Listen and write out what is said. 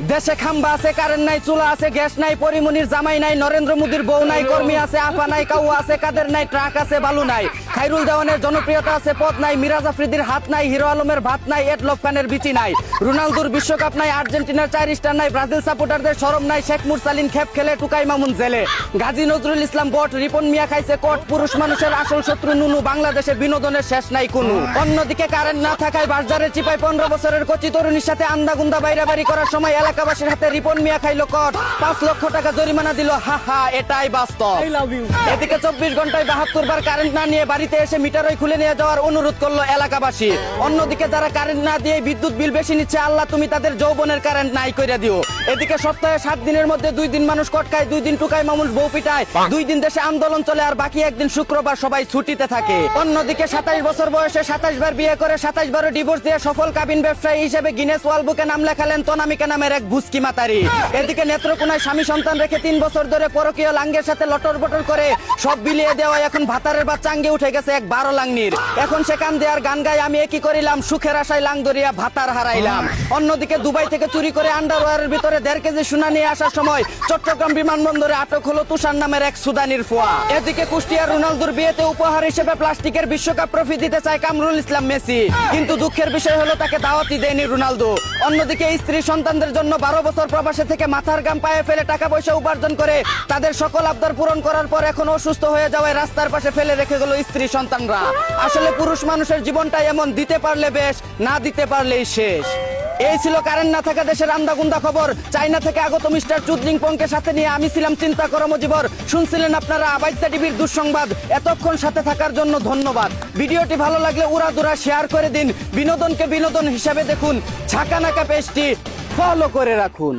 দেশে খাম্বা আছে, কারেন্ট নাই, চুলা আছে, গ্যাস নাই, পরিমনির জামাই নাই, নরেন্দ্র মোদীর বউ নাই, কর্মী আছে, আফা নাই, কাউয়া আছে, কাদের নাই, ট্রাক আছে, বালু নাই, খাইরুল দেওয়ানের জনপ্রিয়তা আছে, পদ নাই, মিরাজ আফ্রিদির হাত নাই, হিরো আলমের ভাত নাই, এডলফ খানের বিচি নাই, রোনালদোর বিশ্বকাপ নাই, আর্জেন্টিনার 4 স্টার নাই, ব্রাজিল সাপোর্টারদের শরম নাই, শেখ মুরসালিন খেপ খেলে, টুকাই মামুন জেলে, গাজী নজরুল ইসলাম বট, রিপন মিয়া খাইছে কোট, পুরুষ মানুষের আসল শত্রু নুনু, বাংলাদেশে বিনোদনের শেষ নাই কোনো। অন্যদিকে কারেন্ট না থাকায় বাসজারের চিপায় 15 বছরের কচি তরুণীর সাথে আন্দাগুন্দা বাইরাবাড়ি করার সময় এলাকাবাসীর হাতে রিপন মিয়া খাইলো কট, 5 লক্ষ টাকা জরিমানা দিল, হা হা এটাই বাস্তব। এদিকে 24 ঘন্টায় 72 বার কারেন্ট না নিয়ে বাড়িতে এসে মিটারই খুলে নিয়ে যাওয়ার অনুরোধ করলো এলাকাবাসী। অন্যদিকে যারা কারেন্ট না দিয়ে বিদ্যুৎ বিল বেশি নিচ্ছে, আল্লাহ তুমি তাদের যৌবনের কারেন্ট নাই কইরা দিও। এদিকে সপ্তাহে 7 দিনের মধ্যে 2 দিন মানুষ কটকায়, 2 দিন টুকাই মামুল বউ পিটায়, 2 দিন দেশে আন্দোলন চলে, আর বাকি একদিন শুক্রবার সবাই ছুটিতে থাকে। অন্যদিকে 27 বছর বয়সে 27 বার বিয়ে করে 27 বারও ডিভোর্স দিয়ে সফল কাবিন ব্যবসায়ী হিসেবে গিনেস ওয়ার্ল্ড বুকে নাম লেখালেন তনামিকা নামের এক ভুসকি মাতারি। এদিকে নেত্রকোনায় স্বামী সন্তান রেখে 3 বছর ধরে পরকীয় লাঙ্গের সাথে লটর বটর করে সব বিলিয়ে দেওয়ায় এখন ভাতারের বা চাঙ্গে উঠে গেছে এক 12 লাংনির। এখন সে কান দেয়ার গান গায়, আমি একই করিলাম সুখের আশায় লাং ধরিয়া ভাতার হারাইলাম। অন্যদিকে দুবাই থেকে চুরি করে আন্ডারওয়্যারের ভিতরে 1.5 কেজি সোনা নিয়ে আসার সময় চট্টগ্রাম বিমানবন্দরে আটক হলো তুষার নামের এক সুদানির ফোয়া। এদিকে কুষ্টিয়ার রোনালদোর বিয়েতে উপহার হিসেবে প্লাস্টিকের বিশ্বকাপ ট্রফি দিতে চায় কামরুল ইসলাম মেসি, কিন্তু দুঃখের বিষয় হলো তাকে দাওয়াতই দেয়নি রোনালদো। অন্যদিকে স্ত্রী সন্তানদের জন্য 12 বছর প্রবাসে থেকে মাথার গাম পায়ে ফেলে টাকা পয়সা উপার্জন করে তাদের সকল আবদার পূরণ করার পর এখন অসুস্থ হয়ে যাওয়ায় রাস্তার পাশে ফেলে রেখে গেল স্ত্রী সন্তানরা। আসলে পুরুষ মানুষের জীবনটাই এমন, দিতে পারলে বেশ, না দিতে পারলেই শেষ। এই ছিল কারেন্ট না থাকা দেশের আন্দাগুন্দা খবর। চাইনা থেকে আগত মিস্টার চুদলিং পংকে সাথে নিয়ে আমি ছিলাম চিন্তা কর্মজীবর। শুনছিলেন আপনারা আবাইত্যা টিভির দুঃসংবাদ। এতক্ষণ সাথে থাকার জন্য ধন্যবাদ। ভিডিওটি ভালো লাগলে উড়াদুরা শেয়ার করে দিন। বিনোদনকে বিনোদন হিসাবে দেখুন। ঝাঁকা নাকা পেজটি ফলো করে রাখুন।